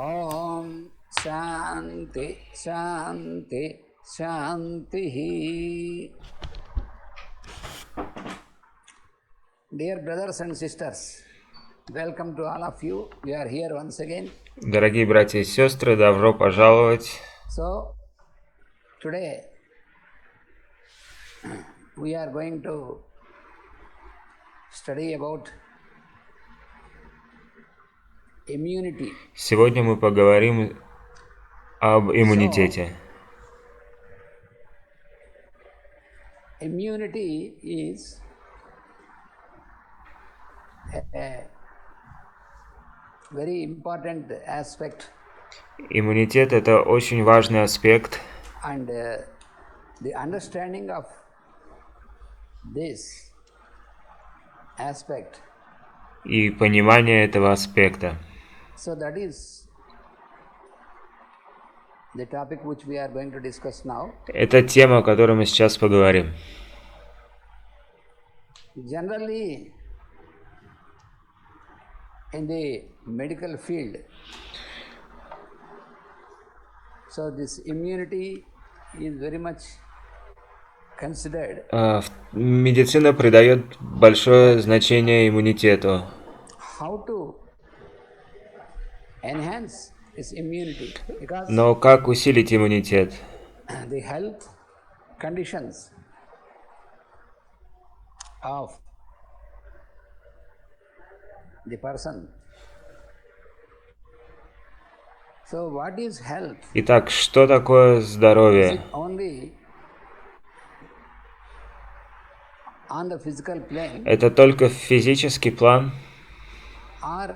Om Shanti Shanti Shanti. Dear brothers and sisters, welcome to all of you. We are here once again. Дорогие братья и сестры, добро пожаловать. So, today we are going to study about immunity. Сегодня мы поговорим об иммунитете. Immunity is a very important aspect, Иммунитет – это очень важный аспект, and the understanding of this aspect, и понимание этого аспекта. so that is the topic which we are going to discuss now. Это тема, о которой мы сейчас поговорим. Generally, in the medical field, so this immunity is very much considered. Медицина придает большое значение иммунитету. How to enhance this immunity, because Но как усилить иммунитет? the health conditions of the person. So what is health? Итак, что такое Is здоровье? it only on the physical plane, Это только физический план? or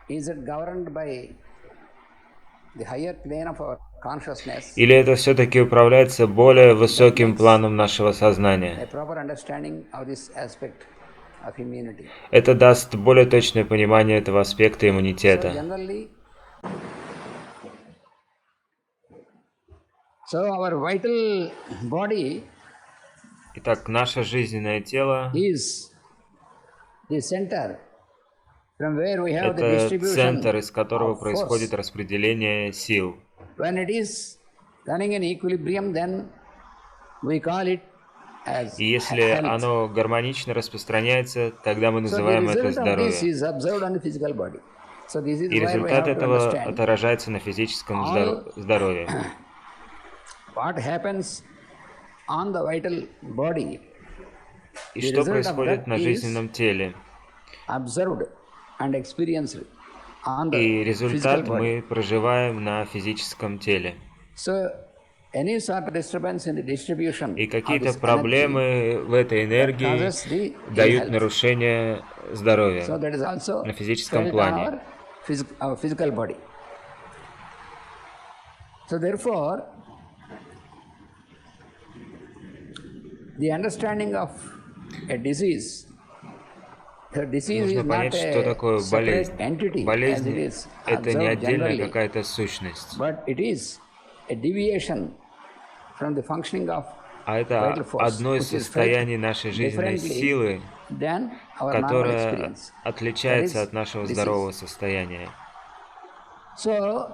is it governed by the higher plane of our consciousness? Или это все-таки управляется более высоким планом нашего сознания? A proper understanding of this aspect of immunity. Это даст более точное понимание этого аспекта So иммунитета. generally, so our vital body Итак, наше жизненное тело is the center from where we – have the это distribution центр, из которого of происходит force. распределение сил. When it is running in equilibrium, then we call it as И если health. оно гармонично распространяется, тогда мы So the называем это result of this здоровье. is observed on the physical body. So this is И why we результат have to этого understand отражается на физическом здоровье. what happens on the vital body. И The что result of происходит that на is жизненном теле. observed and experienced on the И physical результат body. мы проживаем на физическом теле. So any sort of disturbance in the distribution И of какие-то this energy проблемы в этой энергии causes the ill дают health. нарушение So здоровья that is also на физическом felt on плане. our physical body. So therefore, the understanding of a disease, the disease Нужно is not понять, что a такое separate болезнь. entity as it Болезнь is – это не observed отдельная generally, какая-то сущность, but it is a deviation from the functioning of а это vital force, одно из which is felt состояний нашей жизненной differently силы, than our normal которое experience. That отличается is от нашего disease. здорового состояния. So,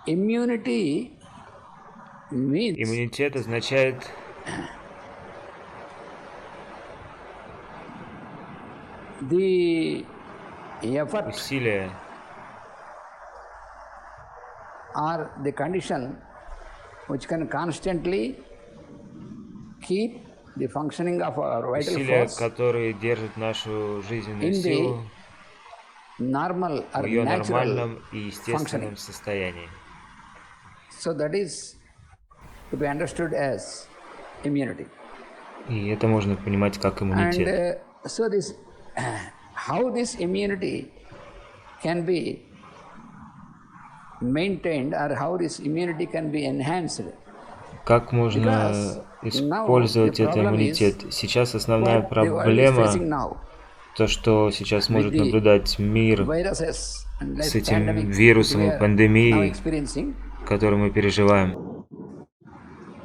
immunity means Иммунитет означает the effort усилие or the condition which can constantly keep the functioning of our vital усилия, force которые держат нашу жизненную in the силу normal в or ее natural нормальном и естественном functioning. состоянии. So that is to be understood as immunity. И это можно понимать как And иммунитет. so this, how this immunity can be maintained or how this immunity can be enhanced. Как можно Because использовать now the этот problem иммунитет? is Сейчас основная what the world is проблема, facing now. то, что сейчас может the наблюдать мир Viruses and с like этим pandemic вирусом we и are now пандемией, experiencing. которую мы переживаем.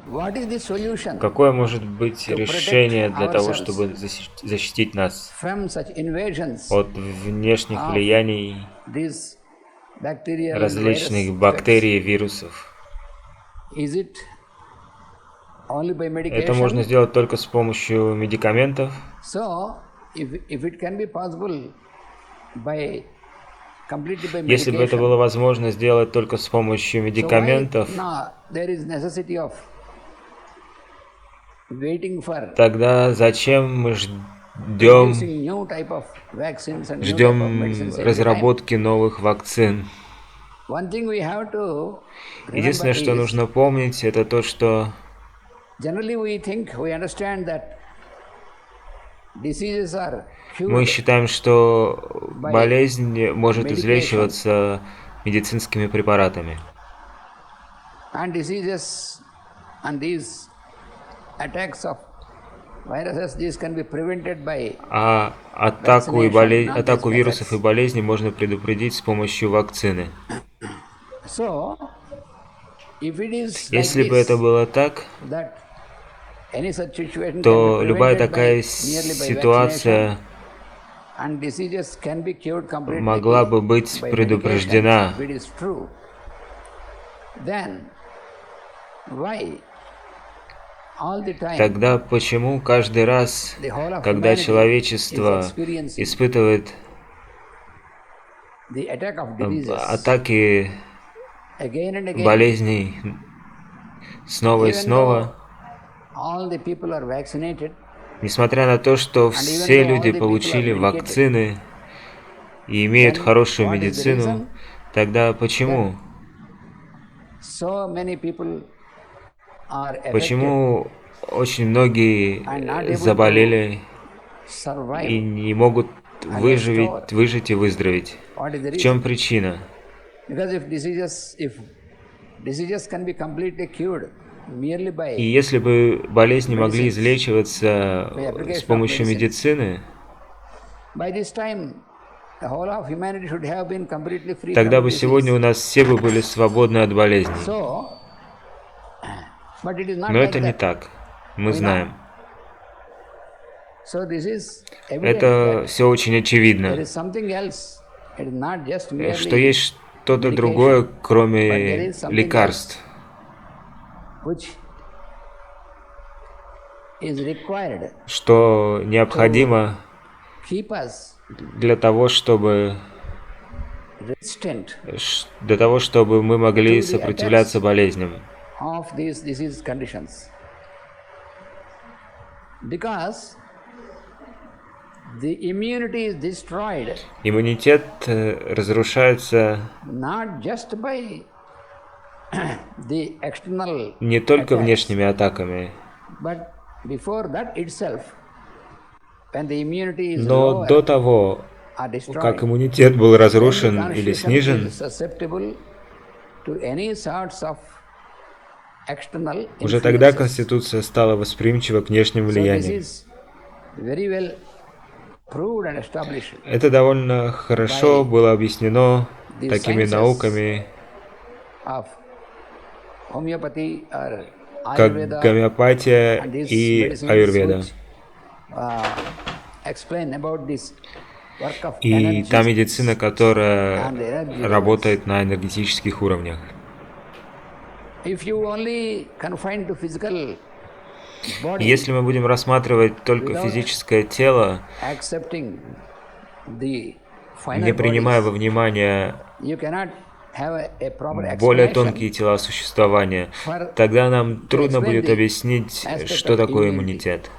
What is the solution Какое может быть to решение protect для того, ourselves чтобы защитить нас from such invasions от внешних of влияний these bacterial and virus различных effects. бактерий и вирусов. Is it only by Это можно medication? сделать только с помощью медикаментов. So, if it can be possible by completely by Если бы это medication, было возможно сделать только с помощью so why медикаментов, now there is necessity of waiting for тогда зачем мы producing new type of vaccines and new type of ждем medicines every time? разработки новых вакцин? One thing we have to remember Единственное, что is, нужно помнить, это то, что generally we understand that diseases are мы cured считаем, что болезнь может излечиваться медицинскими препаратами. and diseases and these attacks of viruses, these can be prevented by А атаку вирусов и болезней можно предупредить с помощью вакцины. so if it is like Если бы это this, было так, that any such situation то can be любая prevented такая by, merely by ситуация vaccination, and diseases can be cured completely могла бы быть by предупреждена. medication, if it is true, then why all the time Тогда почему каждый раз, the whole of когда humanity человечество is experiencing испытывает the attack of diseases атаки again and again, болезней снова и even снова, though all the people are vaccinated, несмотря на то, что все люди получили вакцины и имеют хорошую медицину, тогда почему? so many people are affected, Почему очень многие заболели и survive? не могут выжить и выздороветь? What is the В reason? чем причина? Because if diseases can be completely cured merely И by если бы болезни могли излечиваться с помощью медицины, this time the whole of humanity should have been completely free тогда from бы disease. сегодня у нас все бы были свободны от болезней. So, but it is not Но like это не that. так. Мы знаем. So this is evident Это that все очень there очевидно, is something else. It is not just merely что есть что-то medication, другое, but there кроме is something лекарств, which is required что необходимо keep us для того, чтобы resistant мы могли сопротивляться болезням. of these disease conditions. Because the immunity is destroyed Иммунитет разрушается not just by the external не только attacks, внешними атаками, but before that itself, when the immunity is но lower до того, or destroyed, как иммунитет был then the разрушен или constitution снижен, is susceptible to any sorts of external уже тогда influences. Конституция стала восприимчива к внешним So this влияниям. is very well proved and established Это довольно хорошо было объяснено the такими sciences науками, of homeopathy or как Ayurveda гомеопатия and these и medicines аюрведа. which explain about this work of И та energies медицина, которая and energy levels. работает на энергетических уровнях. If you only confine to physical body, Если мы будем рассматривать только физическое тело, accepting the final не принимая во bodies, внимание you cannot have a proper более explanation тонкие тела существования, for тогда нам трудно будет the объяснить, aspect что of такое immunity. иммунитет.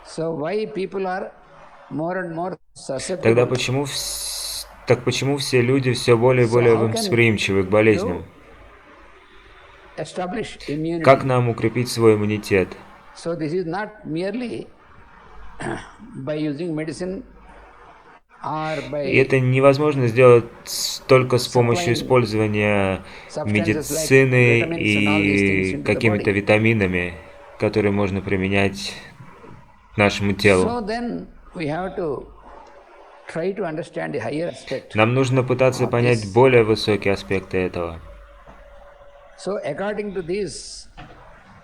So why people are more and more Тогда susceptible почему все люди все более и более восприимчивы к болезням? establish immunity? Как нам укрепить свой иммунитет? So this is not merely by using medicine or И by это невозможно сделать только с помощью использования медицины и какими-то витаминами, которые можно применять к нашему телу. so then we have to try to understand the higher aspect. Нам нужно пытаться понять более высокие аспекты этого. So according to these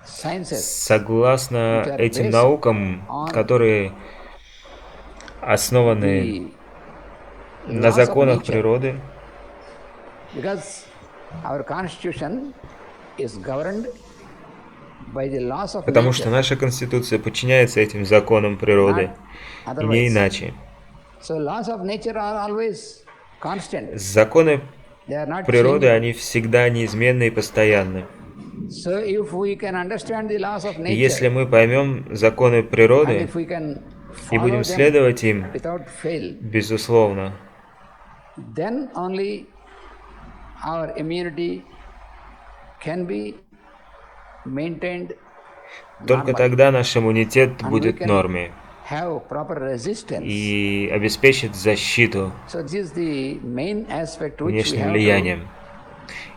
sciences, Согласно этим наукам, которые основаны на laws of законах nature. природы, Because our constitution is governed by the laws of потому что nature, наша Конституция подчиняется этим законам природы, not и не otherwise. иначе. So laws of nature are always constant. Законы They are not природы, changing. они всегда неизменны и постоянны. So if we can understand the laws of И если nature мы поймем законы and природы if we can и follow будем them следовать им, without fail, безусловно, then only our immunity can be maintained только normally. тогда наш иммунитет And we будет в can норме have proper resistance. и обеспечит защиту So this is the main aspect which we внешним have влиянием.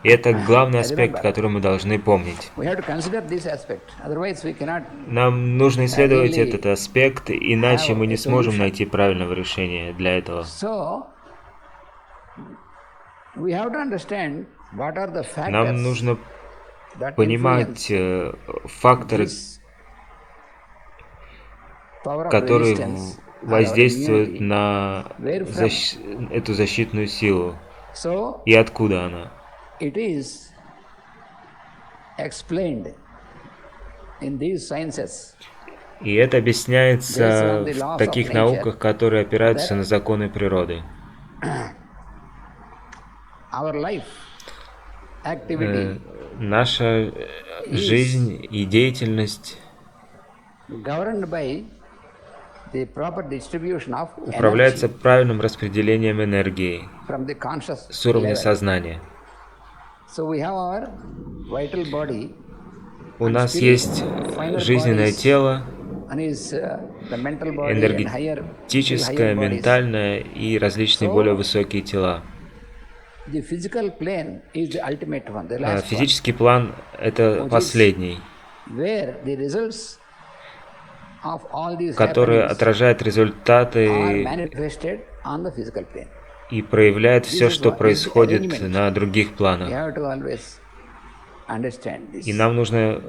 И это главный аспект, который мы должны помнить. to consider this aspect. Otherwise we cannot Нам нужно исследовать really этот аспект, иначе have мы не a сможем solution. найти правильного решения для этого. So we have to understand what are the factors Нам нужно that понимать influence факторы, this power of которые resistance or our воздействуют immunity. на Where from? эту защитную силу So и откуда она. it is explained in these sciences И это Based объясняется on the в laws таких of nature, науках, которые опираются that на законы природы. our life activity Наша жизнь и деятельность governed by the proper distribution of управляется energy правильным распределением энергии from the conscious с уровня level. сознания. So we have our vital body У and нас still есть finer жизненное bodies тело, and is the mental body and still higher энергетическое, bodies. ментальное и различные So, более высокие тела. The physical plane is the ultimate one, the last Физический план – это is- последний, one, where the results of all these который happenings отражает are результаты manifested on the physical plane. и проявляет все, is что what is the происходит arrangement. на других We планах. have to always understand this. И нам нужно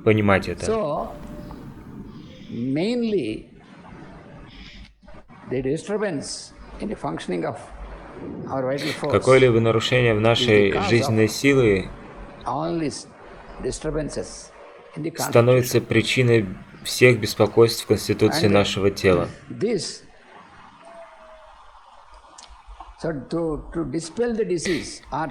понимать это. So, mainly, the disturbance in the functioning of our vital force, Какое-либо нарушение в нашей жизненной силы all these disturbances in the constitution, становится причиной всех беспокойств в конституции And- нашего тела. this, so to dispel the disease or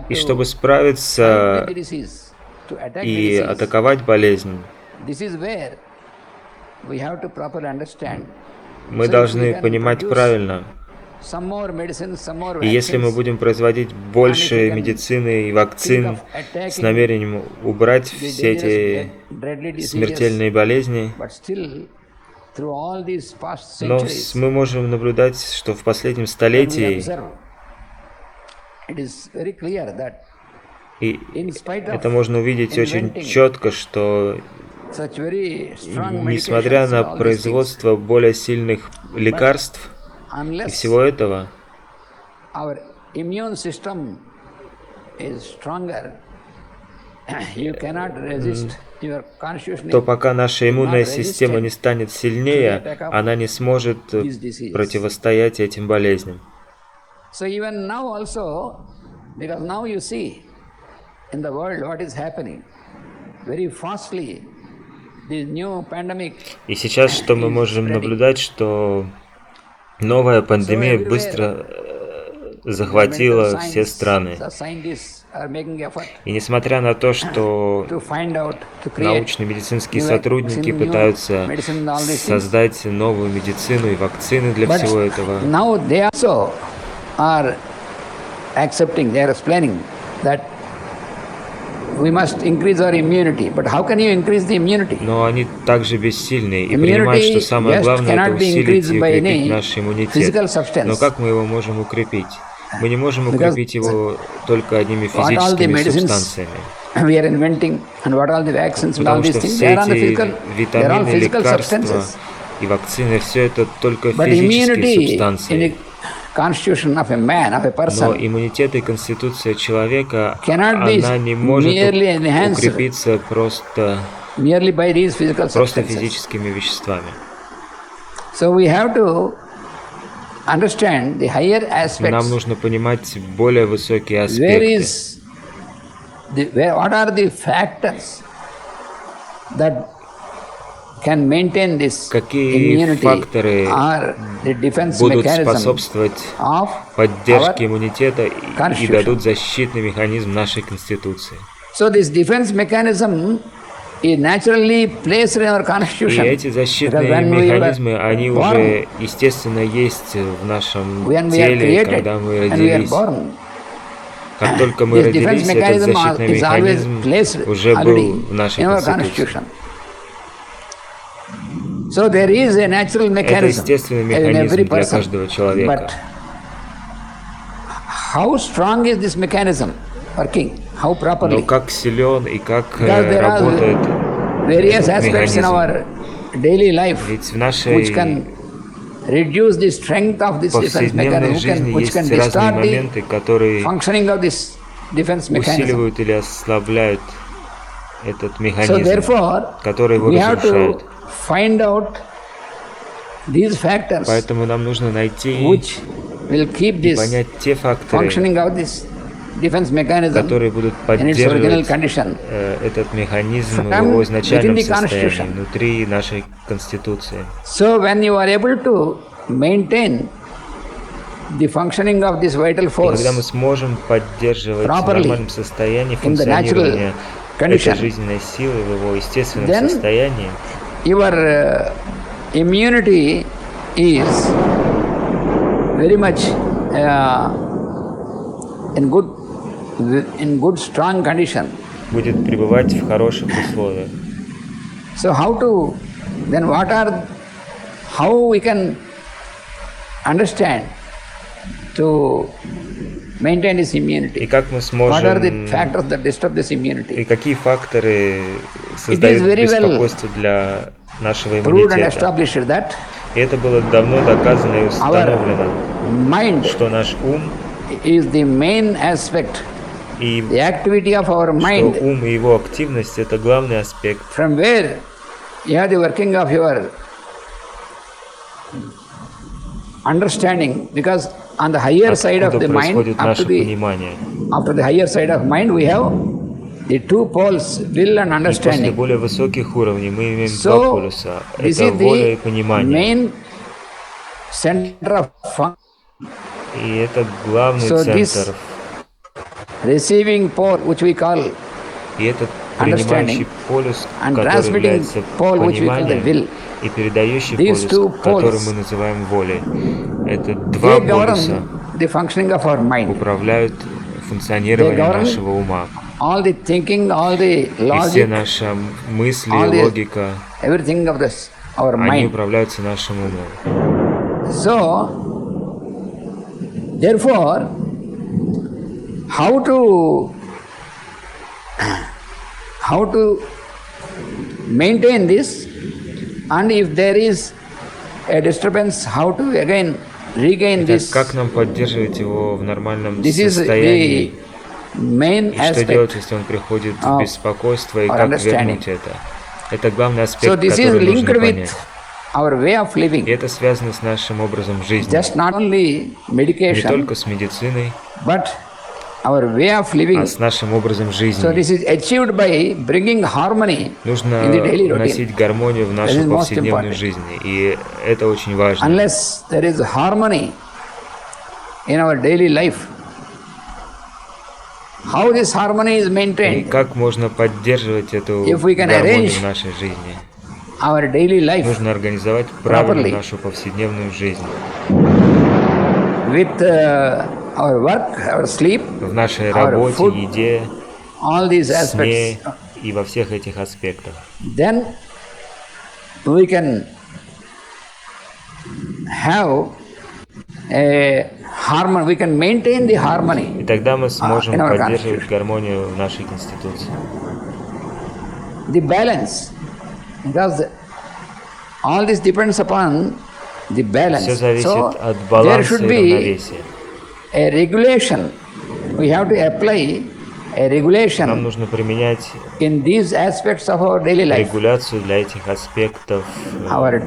И to чтобы fight справиться with the disease, to attack the и disease, атаковать болезнь, this is where we have to properly understand. мы So if we должны can понимать produce правильно. some more medicines, some more И если мы vaccines, будем производить больше медицины и вакцин с намерением убрать the все эти deadly diseases, смертельные болезни, but still, through all these past но centuries, мы можем наблюдать, что в последнем when we столетии, observe, it is very clear that и in spite это of можно увидеть очень inventing четко, что such very strong несмотря medications на and all these things, производство более сильных лекарств и unless всего этого, our immune system is stronger, you cannot resist your constitution. то пока наша иммунная система не станет сильнее, она не сможет противостоять этим болезням. So even now also, because now you see in the world what is happening very fastly, this new pandemic. И сейчас что мы можем наблюдать, что новая пандемия быстро захватила все страны. The scientists are making effort И несмотря на то, что to find out, to create научные медицинские new сотрудники vaccine, new пытаются medicine and all these things. создать новую медицину и вакцины для But всего этого, now they also are accepting, they are explaining that we must increase our immunity. But how can you increase the immunity? но они также бессильны и Immunity понимают, что самое just главное это cannot be усилить increased и by укрепить any наш иммунитет. physical substance. Но как мы его можем укрепить? Мы не можем Because укрепить его только одними What all the физическими medicines субстанциями. we are inventing and what all the vaccines and all Потому these что things, все they are on the эти physical, they are all витамины, physical лекарства substances. и вакцины, все это только But физические immunity in субстанции. the constitution of a man, of a Но person, иммунитет и конституция человека, cannot be она не может merely enhanced укрепиться просто merely by these physical просто substances. физическими веществами. So we have to understand the higher Нам aspects. нужно понимать более высокие Where аспекты. is what are the factors that can maintain this Какие immunity факторы or the defense будут mechanism способствовать of поддержке our иммунитета и Constitution. дадут защитный механизм нашей Конституции. So this defense mechanism is naturally placed in our И constitution. эти защитные Because when we were механизмы, они born, уже, естественно, есть в нашем when we are теле, created когда мы and we are родились. born, Как только мы this defense родились, этот mechanism защитный is always механизм placed уже был already в нашей in our Конституции. constitution. So there is a natural Это mechanism естественный in механизм every для person. каждого человека. But how strong is this mechanism working? How Но properly? как силен и как Because there are работает various этот aspects in механизм. our daily life Ведь в which нашей can reduce the strength of this defense повседневной mechanism, жизни which есть can разные distort the моменты, которые functioning of this defense mechanism. усиливают или ослабляют этот So механизм, therefore, который его we have разрушает. to find out these factors Поэтому нам нужно найти which will keep и this понять те факторы, functioning of this defense mechanism которые будут in its original поддерживать condition. этот механизм в From его изначальном within the состоянии, Constitution. внутри нашей Конституции. So when you are able to maintain the functioning of this vital И force когда мы сможем поддерживать в properly нормальном состоянии in the функционирование natural condition, этой жизненной силы в его естественном then состоянии, your immunity is very much in good strong condition. будет пребывать в хороших условиях. So how we can understand to maintain this И immunity? как мы What are the сможем, factors that disturb this и immunity? какие факторы создают very well беспокойство для нашего Proved and иммунитета. established that И это было давно доказано и установлено, mind что наш ум is the main aspect, и the activity of our что mind, ум и его активность — это главный аспект, from where you have the working of your understanding, because on the higher side of откуда the mind, происходит наше понимание. after the higher side of mind, we have the two poles, will and И после understanding. более высоких уровней мы имеем два So, полюса. this Это is воля и the понимание. main center of function. И это главный So this центр. receiving pole, which we call, И этот принимающий полюс, and который transmitting является pole, which we call the пониманием, will, и передающий these two полюс, который poles, мы называем волей. Это два they полюса govern the functioning of our mind. управляют функционированием They govern нашего ума. All the thinking, all the И все logic, наши мысли, all the- логика, everything of this, our они mind. управляются нашим умом. So, therefore, how to maintain this, and if there is a disturbance, how to again regain Итак, this. как нам поддерживать его в нормальном This is состоянии? the main И что делать, aspect. если он приходит в of беспокойство, и our как understanding. вернуть это? Это главный So аспект, this is который нужно linked with понять. our way of И living. это связано с нашим образом жизни. Just not only Не medication, только с медициной, but our way of living. а с нашим образом So жизни. this is achieved by bringing harmony Нужно in the daily routine. вносить гармонию в That нашу is most повседневную important. жизнь. И это очень важно. Unless there is harmony in our daily life, how this harmony is И maintained? как можно поддерживать эту If we can гармонию arrange в нашей жизни? Our daily life Нужно организовать правильно properly нашу повседневную жизнь. with our work, our sleep, В нашей our работе, food, еде, all these сне aspects, и во всех этих аспектах. then we can have a harmony, we can maintain the harmony. И тогда мы сможем in our поддерживать Constitution. гармонию в нашей Конституции. The balance, because all this depends upon the balance. Все зависит So от there баланса should и be равновесия. a regulation. We have to apply a Нам regulation нужно применять in these aspects of our daily life. регуляцию для этих аспектов Our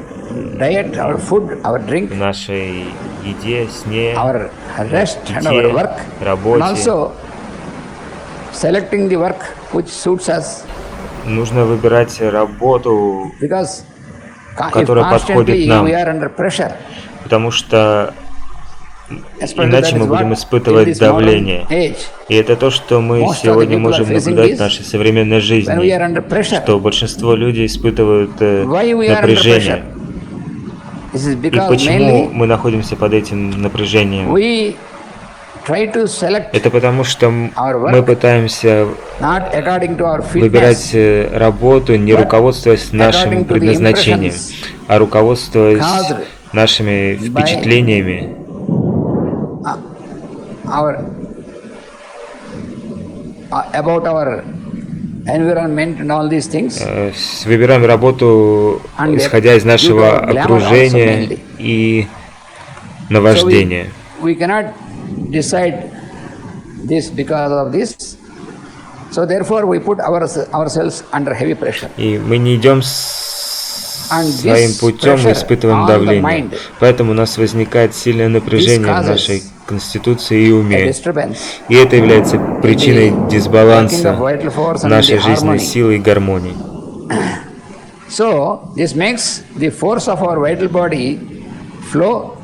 diet, our food, our drink, нашей еде, сне, our rest and питье, our work, and работе. also selecting the work which suits us, Нужно выбирать работу, because if которая подходит constantly нам, we are under pressure, потому что especially иначе that мы is будем what in испытывать this modern давление. age, И это то, что мы most of the сегодня people можем are facing наблюдать this. в нашей современной when we жизни, are under pressure. что большинство людей испытывают Why we are under pressure? напряжение. This is И because почему mainly мы находимся под этим напряжением? we try to select Это потому, что мы пытаемся not according to our выбирать fitness, работу, не but руководствуясь нашим according to the предназначением, impressions а руководствуясь caused нашими впечатлениями, our about our environment and all these things. Выбираем работу, And исходя из due to нашего our glamour also окружения mainly. и So наваждения. we cannot decide this because of this. So therefore we put ourselves under heavy pressure. И мы не идем And своим this путем, мы pressure испытываем on the давление. mind, Поэтому у нас возникает сильное напряжение в causes нашей конституции и a уме. disturbance И это является причиной working дисбаланса of vital force and нашей the жизненной harmony. силы и гармонии. So this makes the force of our vital body flow.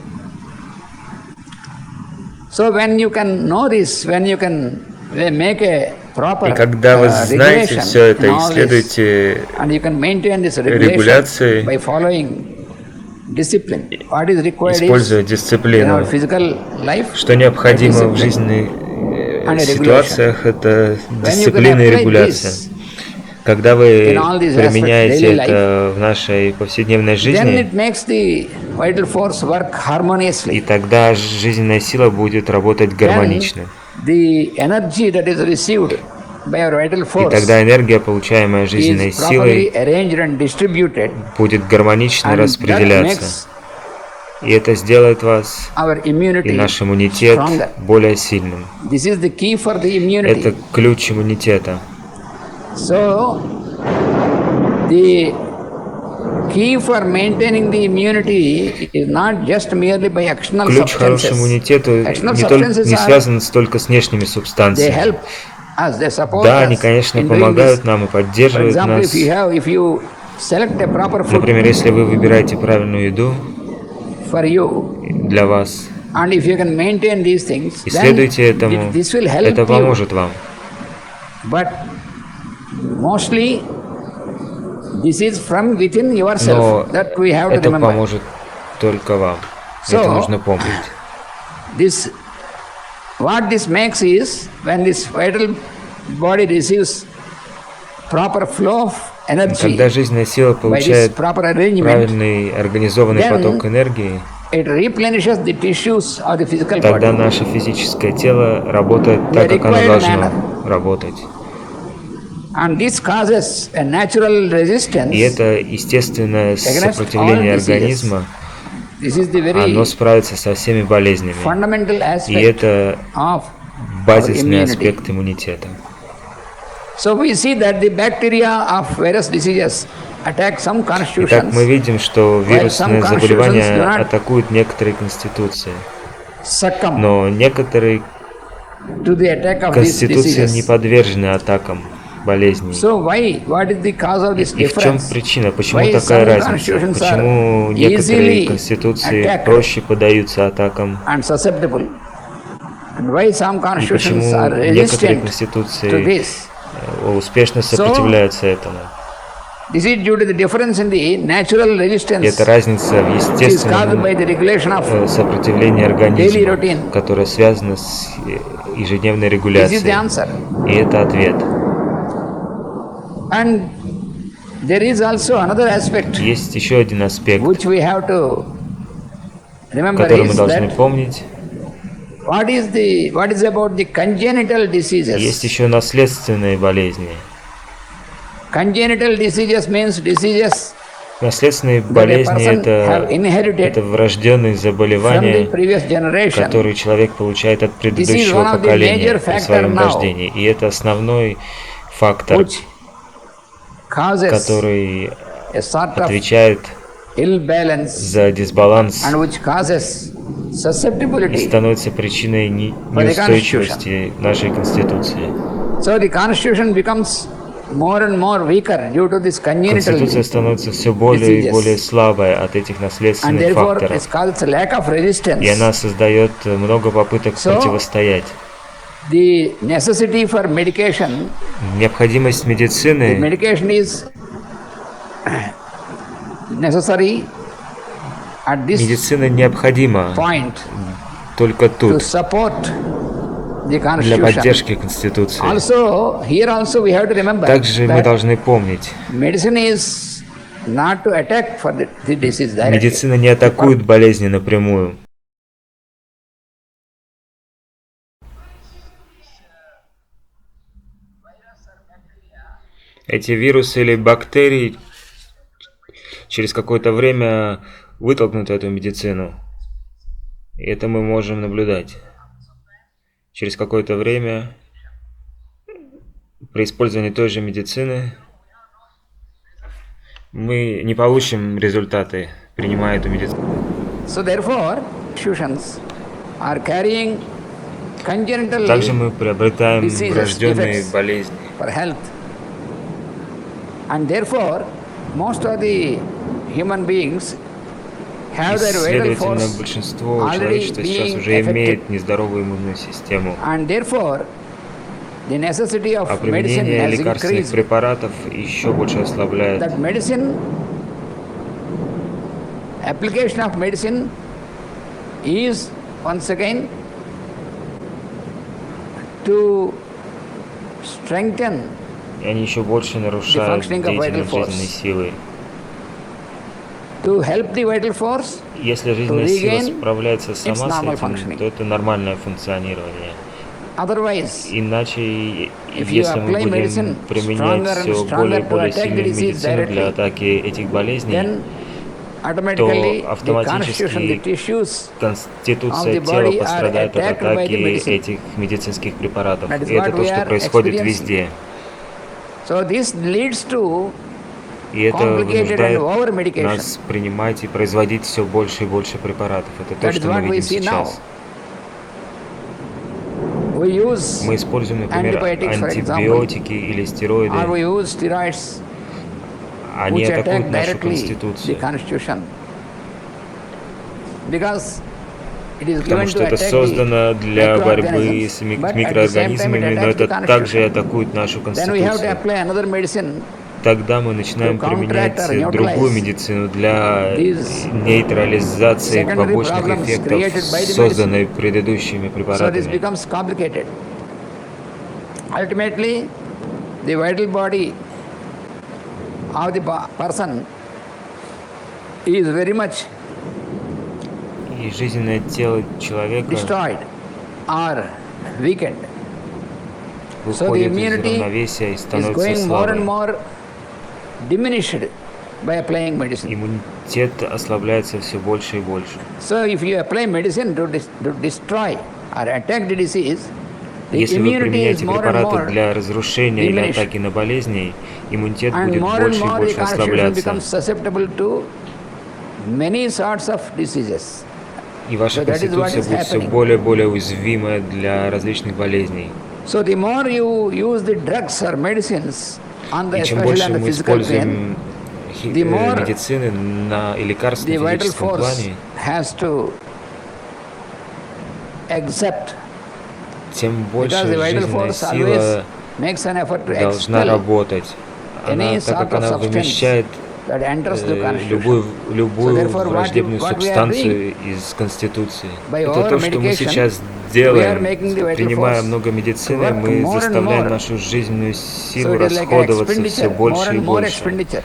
So when you can know this, when you can make a proper И когда вы знаете regulation все это in и all this, следуете and you can maintain this регуляции, regulation by following discipline. What is required используя is in our дисциплину, physical life, что необходимо в discipline жизненных and a ситуациях, это When you can дисциплина и apply регуляция. this Когда вы in all these применяете aspects, daily это в нашей повседневной then жизни, it makes the vital force work и harmoniously. тогда жизненная сила будет работать гармонично. Then the energy that is received by our vital И force тогда энергия, получаемая жизненной is properly силой, arranged and distributed, будет гармонично and that распределяться. makes И это сделает вас our и immunity наш иммунитет stronger. более сильным. This is the key for the immunity. Это ключ иммунитета. So, the key for maintaining the immunity is not just merely by external Ключ к хорошему substances. иммунитету External не substances связан только с внешними They субстанциями. help us, they support Да, us они, конечно, in doing помогают this. нам и For поддерживают example, нас. if you select a proper food Например, если вы выбираете правильную еду for you, для вас and if you can maintain these things, и then следуйте этому, this will help это you. поможет вам. But mostly this is from within Но yourself that we have to это remember. поможет только вам. So, Это нужно помнить. This, what this makes is when this vital body receives proper flow of energy Когда жизненная сила by this получает proper arrangement, правильный организованный then поток энергии, it replenishes the tissues of the physical тогда body. наше физическое тело работает так, как оно required должно работать. And this causes a natural resistance. И это естественное сопротивление all diseases. организма, This is the very оно справится со всеми болезнями. fundamental И aspect это of базисный immunity. аспект иммунитета. So we see that the bacteria of various diseases attack some Итак, constitutions, мы видим, что вирусные some заболевания constitutions do not атакуют некоторые конституции, succumb но некоторые to the attack of these конституции не diseases. подвержены атакам болезней. So why? What is the cause of this И в чем difference? причина? Почему Why такая some разница? constitutions Почему are некоторые easily конституции attacked проще поддаются атакам? and susceptible? And why some И constitutions почему are некоторые resistant to конституции this? успешно сопротивляются этому? This is due to the difference in the natural И resistance это разница в which is caused естественном by the regulation of сопротивлении daily организма, routine. которое связано с ежедневной This is the регуляцией. answer. И это ответ. And there is also another aspect Есть еще один аспект, which we have to remember который мы is должны that помнить. what is about the congenital diseases. Есть еще наследственные болезни. Congenital diseases means diseases Наследственные that a болезни person have это inherited врожденные from the заболевания, previous generation. которые человек получает от предыдущего one of the поколения major при своем factor now, рождении. И это основной фактор, which causes который a sort of отвечает ill balance за дисбаланс and which causes susceptibility становится причиной for the неустойчивости нашей Конституции. So the constitution becomes more and more weaker due to this congenital Конституция становится все более и более diseases. слабой от этих And наследственных therefore it факторов. causes a lack of И resistance. она создает много попыток So, противостоять. The necessity for medication, Необходимость the медицины, medication is necessary at this медицина необходима point только to тут, support the для constitution. поддержки Конституции. Also, here also we have to remember Также мы that должны помнить, medicine is not to attack for the disease directly. медицина не атакует болезни напрямую. Эти вирусы или бактерии через какое-то время вытолкнут эту медицину. И это мы можем наблюдать. Через какое-то время при использовании той же медицины мы не получим результаты, принимая эту медицину. So therefore, institutions are carrying congenital Также мы приобретаем diseases, врожденные defects болезни. for health. And therefore, most of the human beings И, have their vital следовательно, force большинство already человечества сейчас being уже affected. имеет нездоровую иммунную систему. And therefore, the necessity А of medicine применение has лекарственных increased. препаратов еще больше ослабляет. That medicine, application of medicine is once again to strengthen И они еще больше нарушают functioning of vital деятельность force. жизненной силы. to help the vital force. Если жизненная сила regain справляется its сама с normal этим, functioning. то это нормальное функционирование. Otherwise, Иначе, if you если мы apply будем medicine применять stronger and все stronger более и to более attack the сильную disease медицину для directly, атаки этих болезней, then automatically то the constitution, the автоматически tissues конституция of the тела body are пострадает от attacked by the атаки medicine. этих медицинских препаратов. That is И это what то, we что are происходит experiencing. везде. So this leads to И это complicated and вынуждает over-medication. нас принимать и производить все больше и больше препаратов. Это то, That is что мы what we видим see now. сейчас. We use Мы используем, например, antibiotics, for example, антибиотики или or стероиды. we use steroids Они which атакуют attack нашу directly the Конституцию. constitution. Because it is Потому given что to это attack создано the для борьбы microorganisms, с but at the same time it микроорганизмами, но attacks the это также и constitution. атакует нашу Then we have to Конституцию. apply another medicine Тогда мы начинаем to counteract применять or другую neutralize медицину для these нейтрализации secondary побочных problems эффектов, created by the созданных предыдущими So this препаратами. becomes complicated. Ultimately, the vital body of the person is very much И жизненное тело человека destroyed or weakened. So the выходит из immunity равновесия и is становится going more and слабой. more diminished by applying medicine. Иммунитет ослабляется все больше и больше. So if you apply medicine to destroy or attack the disease, the Если вы immunity is применяете more and препараты more для разрушения или diminished. атаки на болезни, иммунитет and будет more and больше и more the больше constitution ослабляться. becomes susceptible to many sorts of diseases. И ваша So that is what конституция is будет все happening. более и более уязвима для различных болезней. So the more you use the drugs or medicines, И чем especially больше on the мы physical plane, используем the more медицины и лекарств на the vital физическом force плане, has to accept, тем больше because the vital жизненная force always сила makes an effort to должна expel работать. any Она, так sort как of она substance вымещает that enters the любую constitution. So therefore, враждебную what we are субстанцию из Конституции. By Это то, что мы over-medication, сейчас we are делаем, making the vital принимая force много to медицины, work мы more and заставляем more. нашу жизненную So силу it is like расходоваться все expenditure, more больше и and more больше. expenditure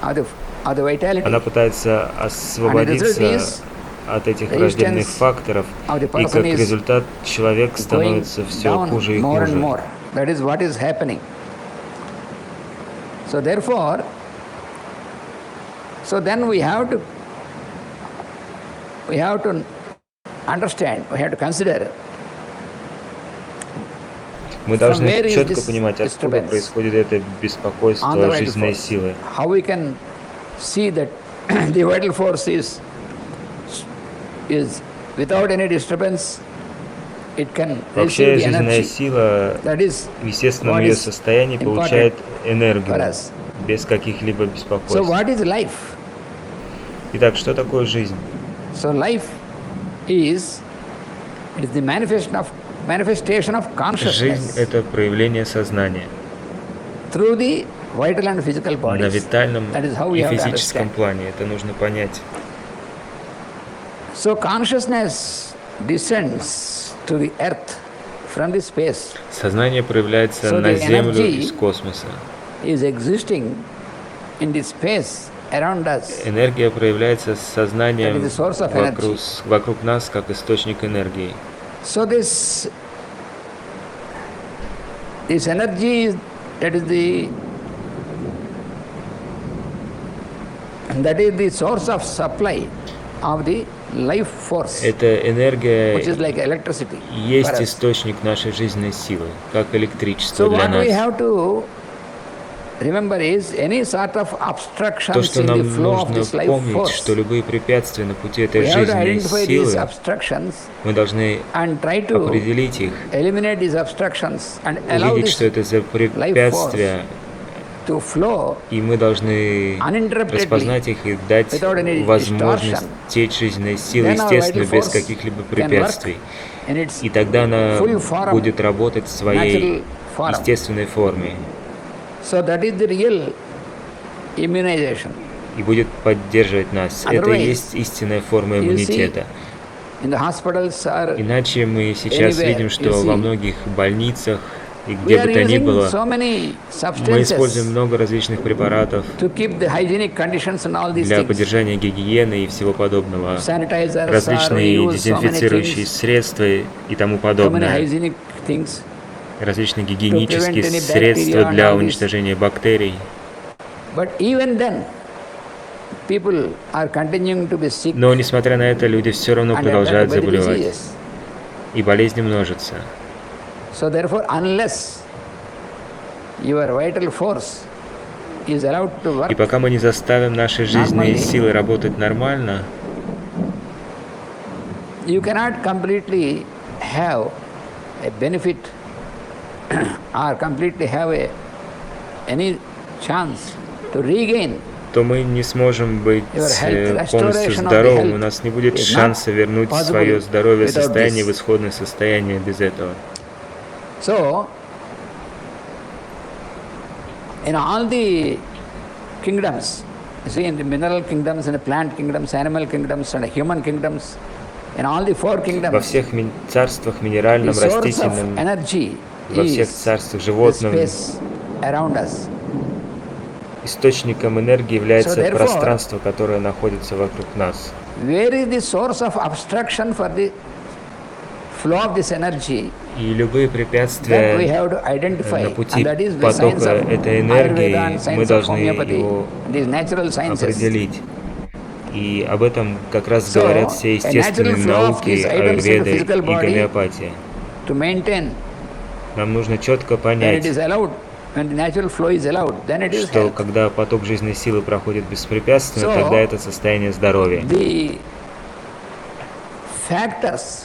of the vitality. Она пытается освободиться is от этих враждебных resistance факторов, of the и person как is результат человек going становится все down хуже и more and хуже. more. That is what is happening. So therefore, so then we have to understand, we have to consider Мы должны where is четко this понимать, откуда disturbance происходит это on the беспокойство vital жизненной force. силы. How we can see that the vital force is without any disturbance, it can Вообще receive the жизненная energy. сила That is в естественном what ее is состоянии important получает for энергию us. без каких-либо So беспокойств. what is life? Итак, что такое жизнь? So life is the manifestation of Жизнь consciousness — это проявление сознания through the vital and physical на bodies. витальном That is how we и have to физическом understand. плане. Это нужно понять. So consciousness descends to the earth from the space, Сознание проявляется So на the Землю energy из космоса. is existing in the space around us. Энергия проявляется сознанием That is the source of вокруг нас как источник энергии. So this energy, that is the source of supply of the life force, Эта энергия which is like electricity. есть for us. источник нашей жизненной силы, как электричество So для what we нас. have to remember is any sort of То, obstructions что in the нам flow of нужно this life помнить, force, что любые препятствия на пути we этой have to жизненной identify these силы, obstructions мы должны and try to определить их, eliminate these obstructions and allow увидеть, this что это за препятствия, to flow и мы должны uninterruptedly распознать их и дать without any возможность distortion. течь жизненной силы, Then our естественно, vital без force каких-либо can препятствий. work in its И тогда она full form, будет работать в своей natural form. естественной форме So that is the real immunization. и будет поддерживать нас. Это и Otherwise, есть истинная форма you see, иммунитета. In the hospitals or Иначе мы сейчас anywhere, видим, you что see, во многих больницах и we где are бы то ни using было, so many мы используем substances много различных препаратов to keep the hygienic conditions and all these для things. поддержания гигиены и всего подобного. Sanitizers are Различные used, so many дезинфицирующие things, средства и тому so many подобное. hygienic things. Различные гигиенические any средства bacteria and для all this. уничтожения бактерий. But even then, people are continuing to be sick Но, несмотря на это, люди все равно and продолжают affected by the заболевать. diseases. И болезни множатся. So therefore, unless your vital force is allowed to И work, пока мы не заставим наши жизненные Normally. силы работать нормально, you cannot completely have a benefit or completely have any chance to regain. то мы не сможем быть Your health, полностью restoration of the здоровым. health У нас не будет is шанса not вернуть possible свое здоровье without состояние в this. исходное состояние без этого. So, in all the kingdoms, you see, in the mineral kingdoms, in the plant kingdoms, animal kingdoms, and the human kingdoms, in all the four Во kingdoms, всех царствах, the минеральном, source of растительном, energy во всех is царствах the животном, space around us. источником энергии является So therefore, пространство, которое находится вокруг нас. Where is the source of obstruction for the flow of this energy? И любые That we препятствия have to identify, на пути and that is the science потока of этой Ayurveda энергии, and мы science of должны homeopathy, его these natural sciences. определить. И об этом как раз So, говорят все a естественные natural flow of науки, these items in the аюрведа physical и body гомеопатия. To maintain, Нам нужно четко when it понять, is allowed, when the natural flow is allowed, then it is что health. когда поток жизненной силы проходит беспрепятственно, So, тогда это состояние здоровья. The factors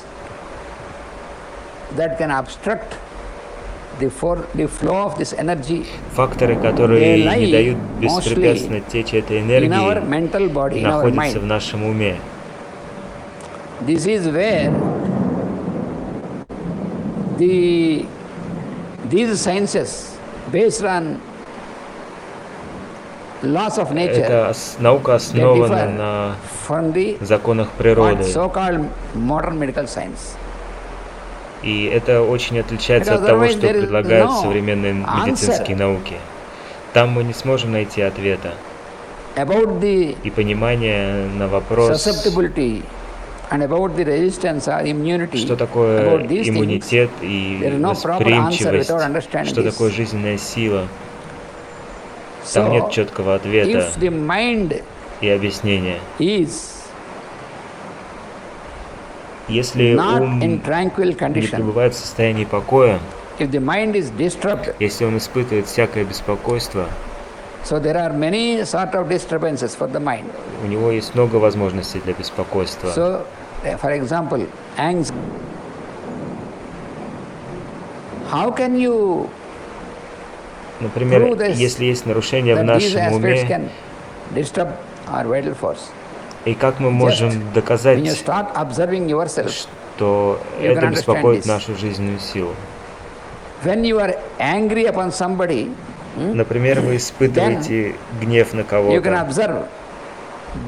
that can obstruct the flow of this energy Факторы, they которые lie не дают mostly беспрепятственно течь этой in our энергии, mental body, in our находятся в mind. нашем уме. This is where these sciences based on laws of nature Эта наука they основана differ на from the законах what природы. so-called modern medical science. И это очень отличается Because от того, otherwise что there is предлагают no современные медицинские answer. науки. Там мы не сможем найти ответа About the и понимания на вопрос, susceptibility and about the resistance or immunity, что такое about these things, иммунитет и there is no proper answer восприимчивость, without understanding что this. такое жизненная сила. Там So, нет четкого ответа if the mind и объяснения. is Если not ум in tranquil не condition, пребывает в состоянии покоя, if the mind is disturbed, если он испытывает всякое беспокойство, so there are many sort of disturbances for the mind. у него есть много возможностей для беспокойства. So for example, anxiety. How can you Например, prove this, если есть нарушение в that these нашем aspects уме, can disturb our vital force? и как мы Just можем when you доказать, start observing yourself, что you can это understand беспокоит this. нашу жизненную силу? When you are angry upon somebody, Например, вы испытываете гнев на you can кого-то. observe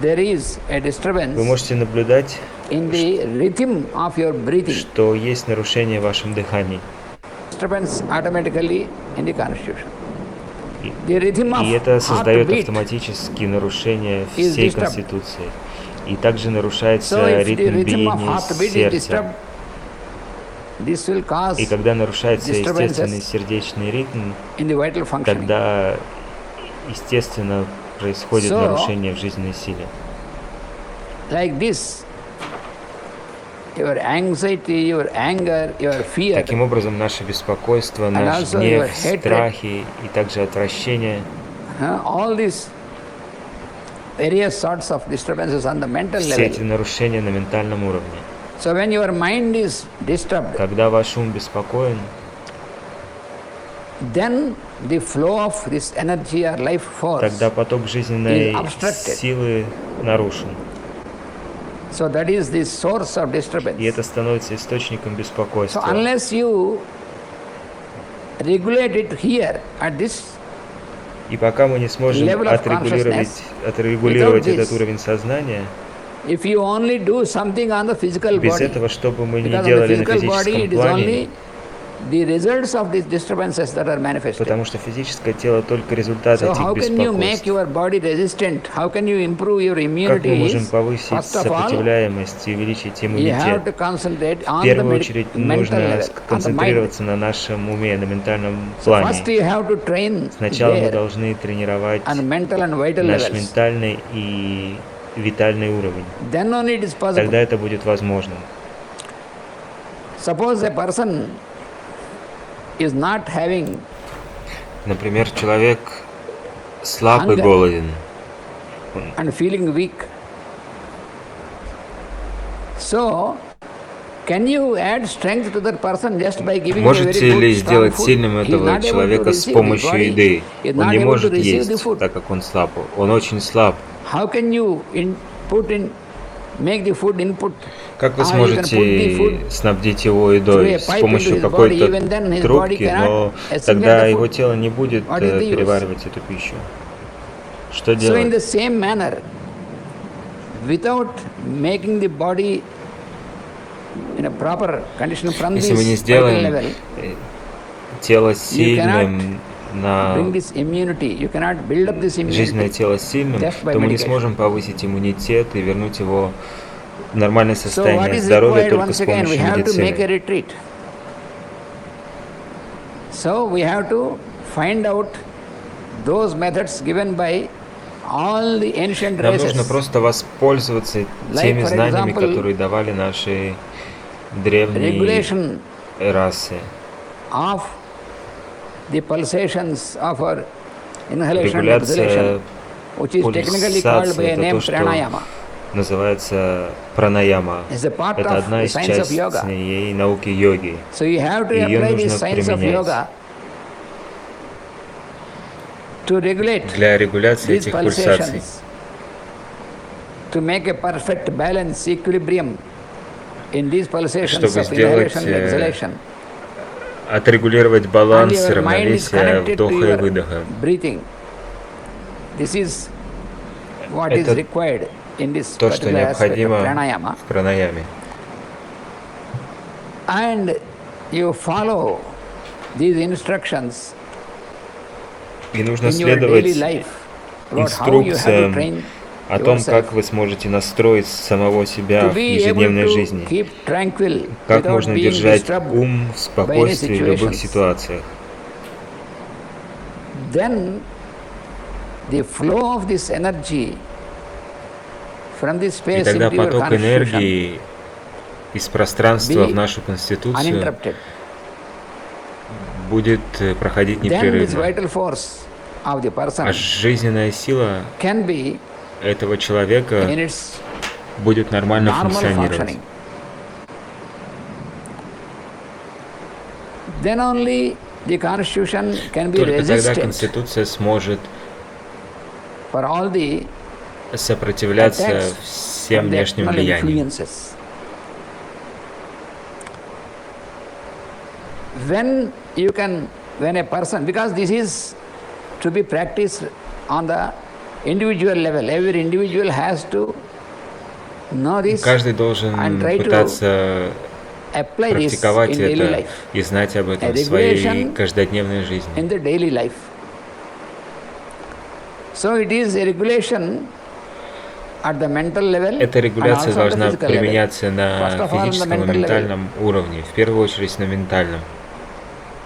there is a disturbance Вы можете наблюдать, in the rhythm of your breathing. что есть нарушение в вашем дыхании. Disturbance automatically in the constitution. И- The rhythm И of это создает heartbeat. автоматически нарушение is всей disturbed. Конституции. И также So нарушается if the ритм rhythm of биения heartbeat is сердца. disturbed, this will cause И когда нарушается disturbances естественный сердечный ритм, in the vital functioning. тогда естественно происходит So- нарушение в жизненной силе. Like this, your anxiety, your anger, your fear, Таким образом, наше беспокойство, наш also гнев, your hatred. страхи и также отвращение, all these various sorts of disturbances on the mental все эти level. нарушения на ментальном уровне. So when your mind is disturbed, Когда ваш ум беспокоен, then the flow of this energy or life force. тогда поток жизненной is obstructed. силы нарушен. So that is the source of disturbance. И это становится источником So беспокойства. unless you regulate it here at this, И пока мы не сможем level of отрегулировать without this, этот уровень сознания, if you only do something on the physical без body, этого, что бы мы ни because on the делали на physical body физическом it is плане, only the results of these disturbances that are manifested. потому что физическое тело только результат So этих how can you make беспокойств. your body resistant? How can you improve your Как мы immunity? можем повысить First of all, сопротивляемость и увеличить you have иммунитет? to concentrate В on the первую очередь mental нужно level, on the mind. концентрироваться на нашем уме, на ментальном So first плане. you have to train Сначала мы there должны тренировать on mental and vital наш levels. ментальный и витальный уровень. Then only it is possible. Тогда это будет возможным. Suppose a person is not having Например, человек слаб и Hunger. голоден. and feeling weak. So, can you add strength to that person just by giving him a very Можете good, ли strong сделать food? сильным He is этого not able to человека с receive, his помощью body еды? is Он not не able to может receive the есть, food. так как он слаб. Он очень слаб. How can you make the food input? Как вы Or you can put the сможете food снабдить его through едой a с pipe into помощью his какой-то body, even then his body трубки, cannot но assimilate тогда the его food. тело не будет What is the use? переваривать эту пищу? Что So in the делать? same manner, without making the body in a proper condition from Если мы не this vital сделаем level, тело cannot сильным, bring this immunity, you cannot build up this жизненное immunity. тело сильным, just by то мы не medication. сможем повысить иммунитет и вернуть его в нормальное So what состояние is здоровья required только once с again? We помощью have to make a медицины. retreat. So we have to find out those methods given by all the ancient Нам races. нужно просто воспользоваться теми for знаниями, example, которые давали наши древние Regulation расы. of the pulsations of our inhalation and exhalation, Регуляция which is technically called by пульсации – a это name то, что pranayama. называется пранаяма. Is a part Это of одна the из science of yoga. частей науки йоги. So you have to Её apply the нужно science of применять. yoga to regulate Для регуляции these этих пульсаций, pulsations, to make a perfect balance, equilibrium in these pulsations чтобы of сделать inhalation and exhalation. отрегулировать And баланс, your mind is равновесие connected to вдоха и your выдоха. breathing. This is what is Это required in this То, что particular aspect of необходимо pranayama. в пранаяме. And you follow these instructions И нужно in your daily следовать life about how you have to инструкциям train о том, yourself как вы сможете настроить самого себя to в be able ежедневной to жизни. keep tranquil Как without можно being держать disturbed ум в спокойствии в любых situations. ситуациях. Then the flow of this energy from this И space тогда into your поток constitution энергии из пространства be в нашу конституцию uninterrupted. будет проходить Then this непрерывно. vital force of the person А жизненная сила can be этого человека in its будет нормально normal функционировать. functioning. Then only the constitution can be Только тогда resistant Конституция сможет for all the сопротивляться attacks всем from the внешним external влияниям. influences. When a person, because this is to be practiced on the individual level, every individual has to know this Каждый должен and try to пытаться apply this практиковать in daily это life, и знать об a этом в своей regulation каждодневной жизни. in the daily life. So it is a regulation at the mental level Эта and регуляция also at the должна physical level. применяться First на of all, on the физическом и mental level. ментальном уровне, в первую очередь на ментальном.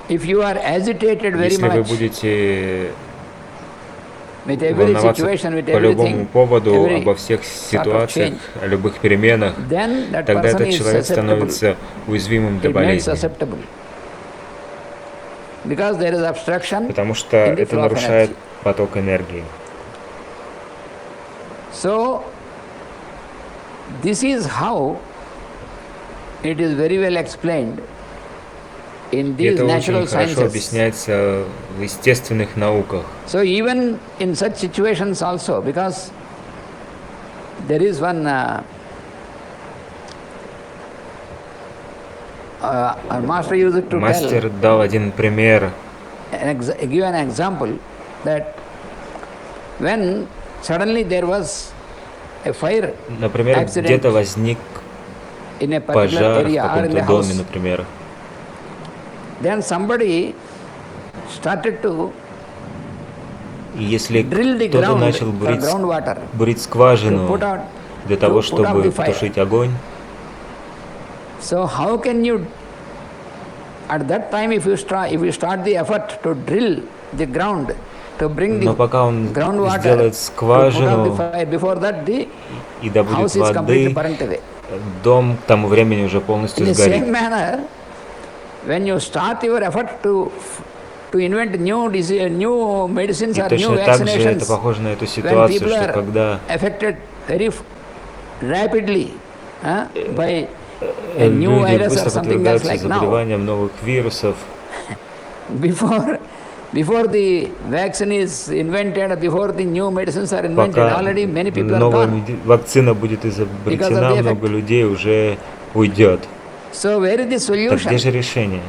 If you are agitated very Если вы much будете with every волноваться situation, with по любому everything, поводу, every обо всех sort of ситуациях, change, о любых переменах, then that тогда person этот is человек susceptible. становится уязвимым для It made болезни. susceptible. Because there is obstruction Потому что in the это flow of нарушает energy. поток энергии. So, this is how it is very well explained in И these это очень natural хорошо sciences. объясняется в естественных науках. So even in such situations also, because there is one our master used to Мастер дал один пример. give an example that when suddenly there was a fire Например, accident где-то возник in a particular пожар в area or in the каком-то доме, house, например. then somebody started to И если drill the кто-то ground начал for groundwater бурить to скважину put out для того, to put out чтобы the fire. потушить огонь, So how can you, at that time, if you start the effort to drill the ground to bring the но пока он groundwater сделает to put out the скважину fire, before that the и добудет house is completely воды, burnt away. дом к тому времени уже In полностью the сгорит. same manner, when you start your effort to invent new medicines И or new точно так же это vaccinations, похоже на эту when ситуацию, people что are когда affected very rapidly by a new люди virus or быстро something else подвергаются like now, заболеваниям новых вирусов, before the vaccine is invented, before the new medicines are invented, пока already many people are новая gone. вакцина будет Because of изобретена, the много effect. людей уже уйдет. So where is the Так где solution? же решение?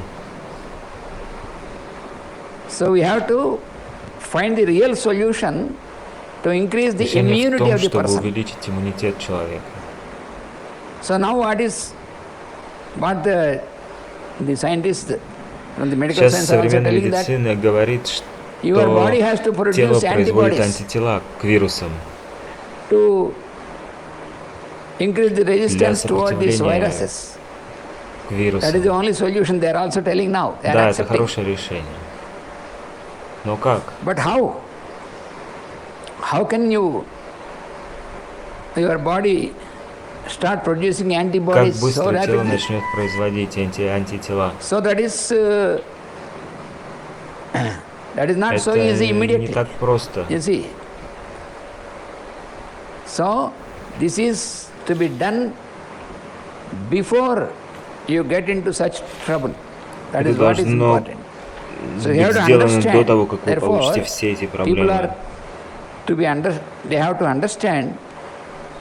So we have to find the real solution to increase the Решение в immunity том, of the чтобы person. увеличить иммунитет человека. So now what the scientists from the medical Сейчас science are also современная telling that медицина говорит, your body что has to тело produce производит antibodies антитела к вирусам to increase the для resistance toward these сопротивления viruses. к That is the вирусам. only solution they are also telling now. They are Да, это accepting. хорошее решение. Но как? But how? How can your body start producing Как antibodies so быстро тело rapidly? начнет производить антитела? So that is not so Это easy не immediately. так просто. You see. So this is to be done before you get into such trouble. That Это is what is должно important. So you быть have to сделано до understand. того, как вы Therefore, получите все эти people проблемы. are they have to understand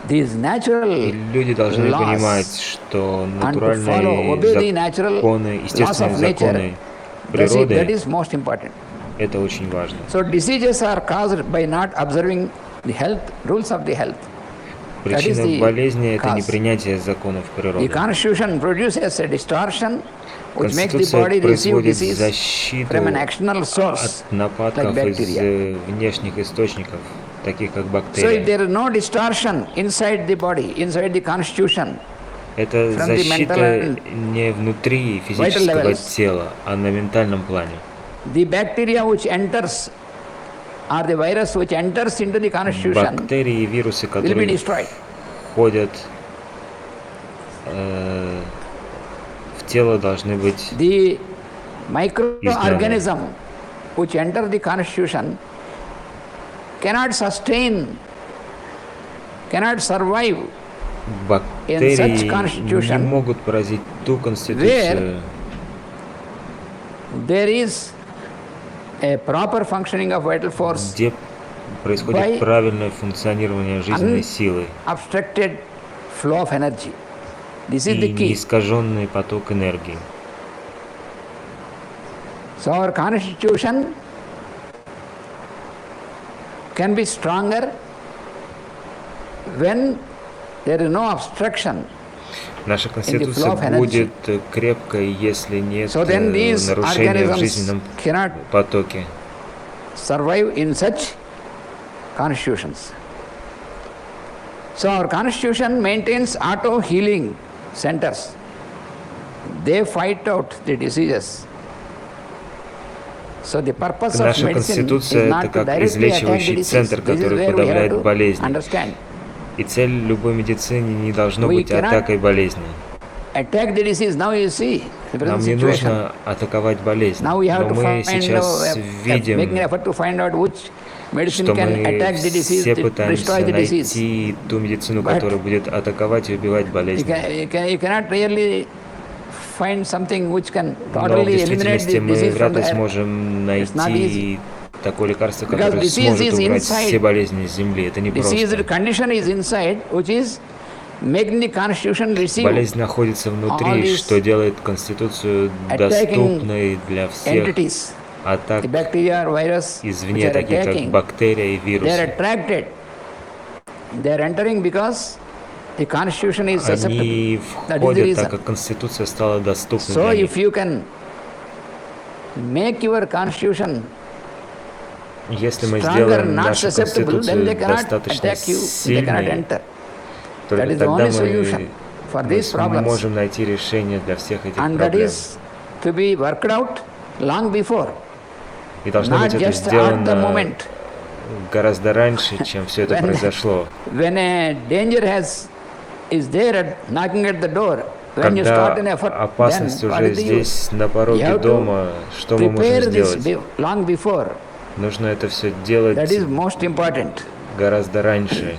these natural И люди должны laws понимать, что and to follow, натуральные obey the natural законы, laws естественные of nature. законы That природы, is most important. это очень важно. So diseases are caused by not observing the health rules of the health. That is Причина the болезни – это cause. непринятие законов The природы. constitution produces a distortion which makes the Конституция body receive производит disease защиту from an external source от нападков like из bacteria. внешних источников, таких как So if бактерии. there is no distortion inside the body, inside the constitution, Это from the mental защита and не внутри физического levels. тела, а на ментальном плане. the bacteria which enters or the virus which enters into the constitution Бактерии и вирусы, will be которые destroyed. входят в тело, должны быть The microorganism which enter the constitution cannot survive Бактерии не constitution могут поразить ту конституцию, there is a proper functioning of vital force где by происходит правильное функционирование жизненной силы unobstructed flow of energy. This is the и key. неискаженный поток энергии. So our constitution can be stronger when there is no obstruction. Наша конституция будет крепкой, если нет So then these нарушения в organisms жизненном cannot потоке. survive in such constitutions. So our constitution maintains auto-healing centers. They fight out the diseases. So the purpose of Наша medicine is конституция это not to как directly attack the излечивающий disease. центр, This is который where we have подавляет to болезни. understand. И цель любой медицины не должно We быть cannot атакой болезни. Attack the disease. Now you see the present Нам не situation. нужно атаковать болезнь. Now we have Но to мы find сейчас making an видим, effort to find out which medicine что can мы attack the disease, все to пытаемся destroy the disease. найти ту медицину, But которая будет атаковать и убивать You, болезнь. you cannot really find something which can Но в totally eliminate действительности the мы disease вряд from ли the earth. сможем It's not найти такое лекарство, Because которое disease сможет is убрать inside. все болезни с Земли. Это не Disease просто. condition is inside, which is making the constitution receive Болезнь находится all внутри, these что делает Конституцию доступной для всех entities, атак the bacteria or virus, which извне, are такие как attacking. бактерия и They are вирусы. attracted. They are entering because the constitution is susceptible. Они That is the входят, reason. так как Конституция стала доступной So для них. if you can make your constitution Если мы stronger, сделаем not нашу susceptible, then they Конституцию cannot достаточно attack you, they cannot сильной, enter. That только is the тогда only solution for мы these problems. сможем найти решение для всех этих And that проблем. is to be worked out long before, И должно not быть это just at the сделано moment. гораздо раньше, чем все это When- произошло. When a danger is there knocking at the door, when you Когда start an effort, then опасность what уже is the use? здесь, на You пороге have to дома, что мы можем prepare this сделать? long before. Нужно это все делать That is most important. гораздо раньше.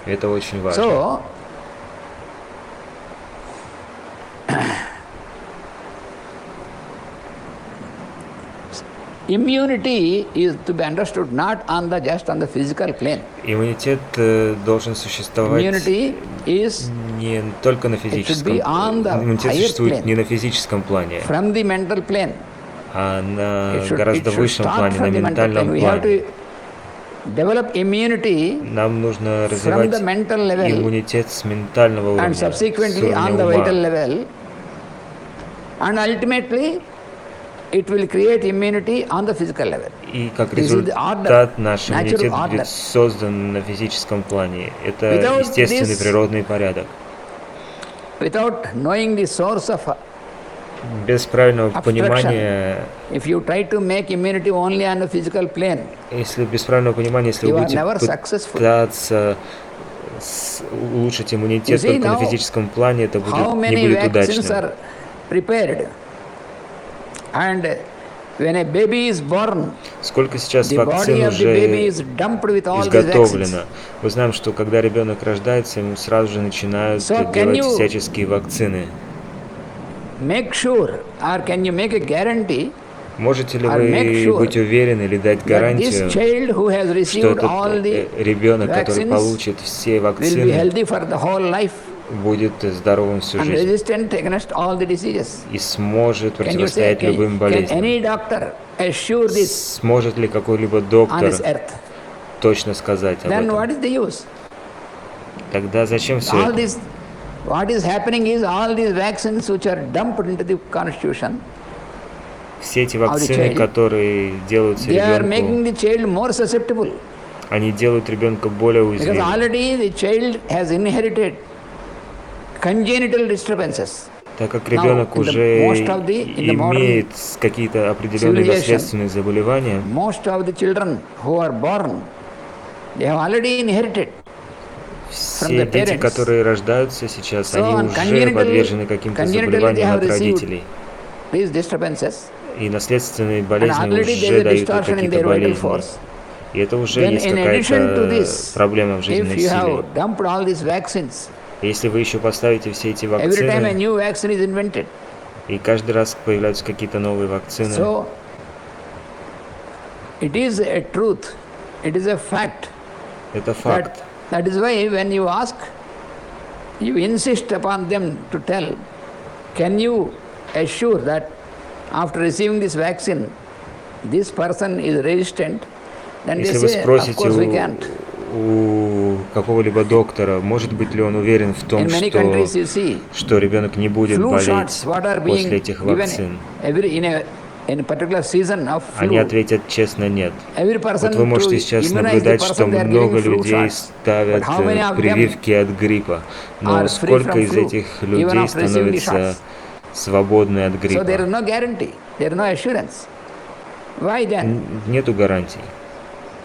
Это очень важно. So, immunity is to be understood not on the just on the physical plane. Иммунитет должен существовать Immunity is не только на be физическом. on the Иммунитет higher существует plane. не на физическом плане, from the mental plane. а на It гораздо should высшем start плане, на from the mental plane. ментальном We have плане. to develop immunity Нам нужно from развивать the mental level иммунитет с ментального уровня, and с subsequently уровня on the ума. vital level, and ultimately it will create immunity on the physical level. И как This is the результат наш natural иммунитет order. будет создан на физическом плане. Это Without естественный this- природный порядок. Without knowing the source of, Без правильного Abstraction. понимания, if you try to make immunity only on the physical plane, если без правильного понимания, если You вы are будете never successful. пытаться улучшить иммунитет You see только на now физическом плане, это how не many будет vaccines удачным. are prepared. And when a baby is born, Сколько сейчас the body вакцин of the baby уже is dumped with all these vaccines. изготовлено. Мы знаем, что когда ребенок рождается, ему сразу же начинают So can делать you- всяческие вакцины. Make sure, or can you make a guarantee Можете ли Or make вы sure быть уверены или дать that this гарантию, child who has что received all этот the ребенок, который vaccines, получит все will be вакцины, healthy for the whole life будет здоровым всю and жизнь resistant against all the diseases? и сможет Can you say, противостоять любым can болезням? any doctor assure this Сможет ли какой-либо on доктор this earth? точно сказать об Then этом? what is the use? Тогда зачем все All это? this, what is happening is all these vaccines which are dumped into the constitution, Все эти the вакцины, child, которые делаются they are ребенку, making the child more susceptible. они делают ребенка более Because уязвимым. already the child has inherited congenital disturbances. Так как Now, ребенок in the уже most of the- in the modern имеет какие-то определенные civilization, наследственные заболевания, Most of the children who are born, they have already inherited. все the дети, parents. которые рождаются сейчас, So, они and уже подвержены каким-то congenitally they заболеваниям have от received родителей. these disturbances, И наследственные and болезни already there уже is a дают distortion in какие-то their vital болезни. force. И это уже Then есть in addition to какая-то this, проблема в if жизненной you силе. have dumped all these vaccines Если вы еще поставите все эти Every time a вакцины, new vaccine is invented. и каждый раз появляются какие-то новые вакцины, So, it is a truth, it is a fact. это факт. That is why when you ask, you insist upon them to tell, can you assure that after receiving this vaccine, this person is resistant? Then they Если вы say, of спросите course we can't. у какого-либо доктора, может быть ли он уверен в том, In many countries you see, что ребенок не будет flu болеть shots, what are после being этих вакцин, given in a particular season of они flu. ответят честно нет. Every person Вот вы можете to сейчас immunize the наблюдать, что person, they are много giving flu людей shots. ставят But how many of them прививки от гриппа, но are free сколько from из flu, этих even людей after receiving the становятся shots? свободны от So there is гриппа? no guarantee, there is no assurance. Why then? Нету гарантий.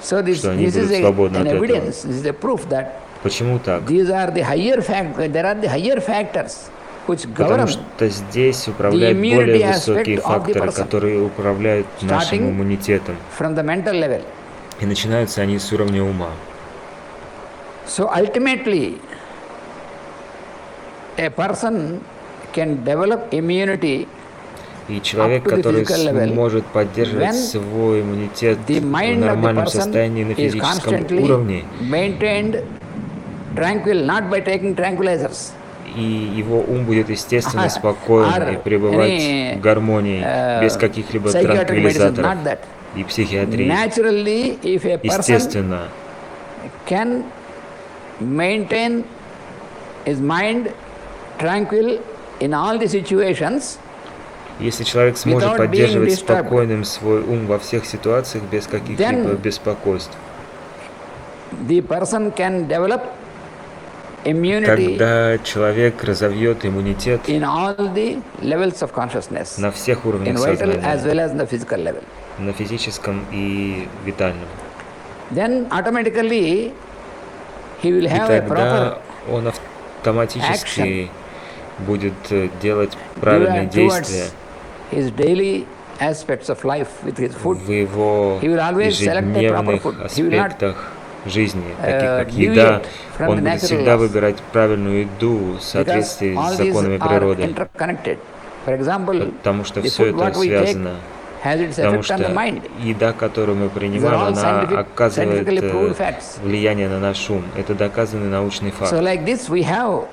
So this что они is будут свободны an от этого. evidence, this is a proof that Почему так? these are the higher there are the higher factors which Потому govern что здесь управляют immunity более aspect высокие of the факторы, person. которые управляют нашим Starting иммунитетом. from the mental level. И начинаются они с уровня ума. So ultimately, a person can develop immunity И человек, up to the который physical level, сможет поддерживать when свой иммунитет the в mind of the нормальном person состоянии на is физическом constantly уровне, maintained tranquil, not by taking tranquilizers. и его ум будет естественно спокоен и пребывать в гармонии, без каких-либо Psychiatric medicine, транквилизаторов not that. и психиатрии. Naturally, if a person Естественно, can maintain his mind tranquil in all the situations, если человек сможет without поддерживать being disturbed, спокойным свой ум во всех ситуациях без каких-либо then беспокойств, the person can develop immunity когда человек разовьет иммунитет in all the levels of consciousness, на всех in уровнях vital as сознания, well as in the physical level. на физическом и витальном. Then automatically he will И have a тогда proper он автоматически будет делать правильные действия his daily aspects of life with his food. в его He will always select a proper ежедневных food. He will not аспектах жизни, таких как deviate еда. from Он the будет natural всегда laws. выбирать правильную еду в Because соответствии all с these законами are природы, interconnected. For example, потому что the все food это what we take связано. has its Потому effect on the что mind. еда, которую мы These are принимаем, all она оказывает scientifically proved facts. влияние на наш ум. Это доказанный научный факт. So like this we have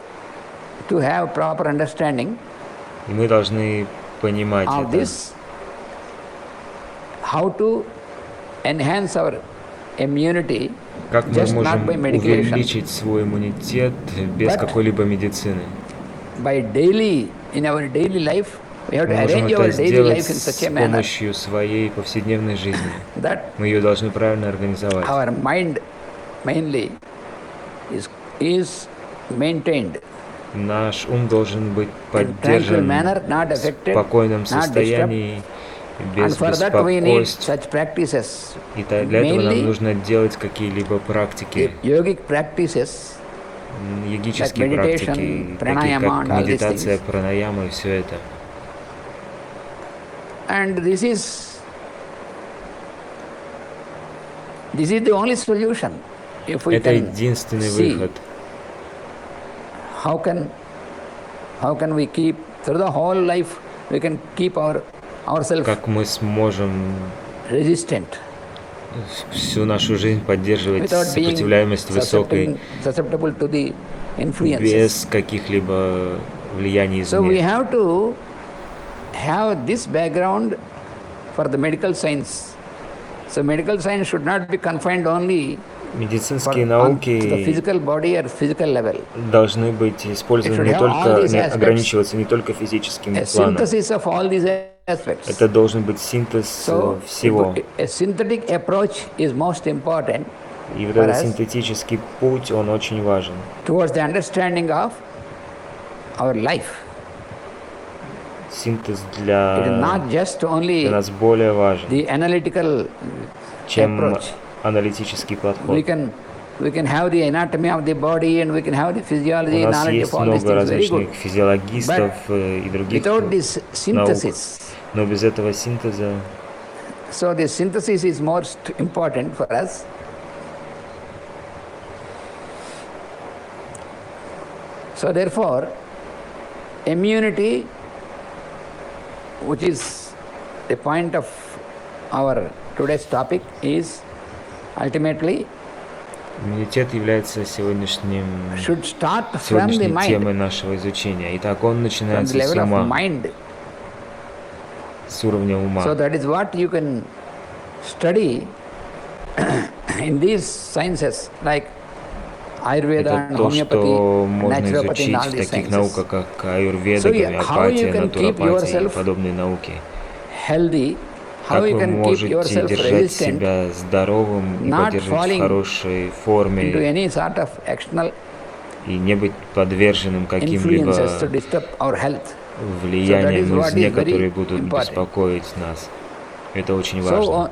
to have proper understanding И мы должны понимать of это. this, how to enhance our immunity Как мы just not можем by medication, увеличить свой иммунитет без But какой-либо медицины? by daily, in our daily life, we have to Мы можем arrange это our daily сделать life in с such a manner помощью своей повседневной жизни. that Мы ее должны правильно организовать. our mind mainly is maintained Наш ум должен быть in tranquil поддержан manner, not в affected, спокойном not disturbed. состоянии, And без for that we need беспокойств. such practices. И для этого нам Mainly нужно делать какие-либо практики, yogic practices, йогические like meditation, практики, такие pranayama как and all these медитация, things. пранаяма и все это. And this is the only solution. If we Это can единственный see выход. how can we keep through the whole life we can keep ourselves Как мы сможем resistant всю нашу жизнь поддерживать without being сопротивляемость высокой, susceptible to the influences. без каких-либо влияний So we извне. have to have this background for the medical science. So medical science should not be confined only Медицинские to the науки physical body or physical level. должны быть использованы не It should have all только, these не aspects. ограничиваться не только физическим A планом. synthesis of all these aspects. Это должен быть синтез So всего. a synthetic approach is most important И вот for этот us синтетический путь, он очень важен. towards the understanding of our life. Синтез It is для not just only нас более важен, the analytical чем approach. аналитический We подход. can have the anatomy of the body and we can have the У physiology, нас knowledge есть of all these много things, very good. различных физиологистов и других Without this наук, synthesis, но без этого синтеза so the synthesis is most important for us. So therefore, immunity, which is the point of our today's topic, is ultimately Иммунитет является should start from the сегодняшней mind, темой нашего изучения. Итак, он from начинается the с level of ума, mind. с уровня ума. So that is what you can study in these sciences like Ayurveda Это and то, что homeopathy, можно naturopathy and all изучить в these таких sciences. науках, как аюрведа, So, how гомеопатия, you can keep натуропатия и yourself подобные науки. Healthy, how Как you вы can keep можете yourself держать resistant себя здоровым и not поддерживать в falling хорошей into форме any sort of external и не быть подверженным influences to каким-либо disturb our health. влияниям So that is what извне, is very которые будут important. беспокоить нас. Это очень So важно.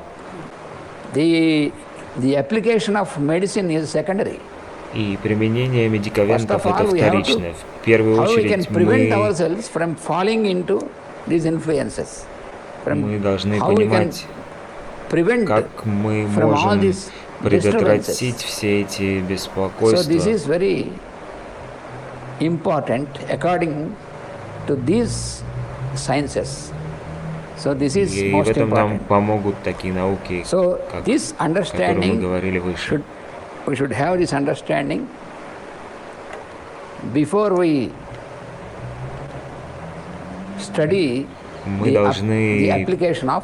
the application of medicine is secondary. И применение First медикаментов of это all, we have to вторичное. В первую how we can очередь prevent мы ourselves from falling into these influences. должны How we can понимать, prevent как мы from all можем these предотвратить disturbances. все эти So this беспокойства. is very important according to these sciences. So this is И в most этом нам important. помогут такие науки, So как, this о которых мы understanding говорили выше. we should have this understanding before we study Мы the должны application of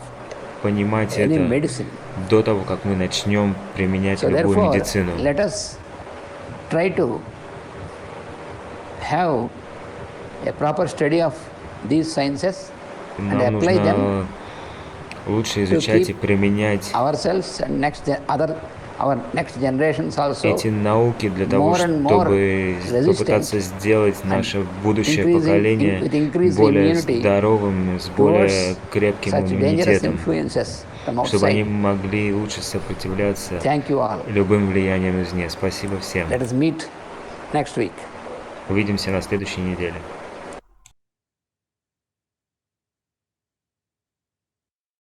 понимать any это medicine. до того, как мы начнем применять So любую therefore, медицину. let us try to have a proper study of these sciences and Нам apply them нужно лучше изучать и keep применять ourselves and our next generations also эти науки для того, more and more чтобы попытаться resistant сделать наше будущее with поколение increased более immunity здоровым, с более крепким such dangerous иммунитетом, influences from чтобы они outside. могли лучше сопротивляться Thank you all. любым влияниям извне. Спасибо всем. Let us meet next week. Увидимся на следующей неделе.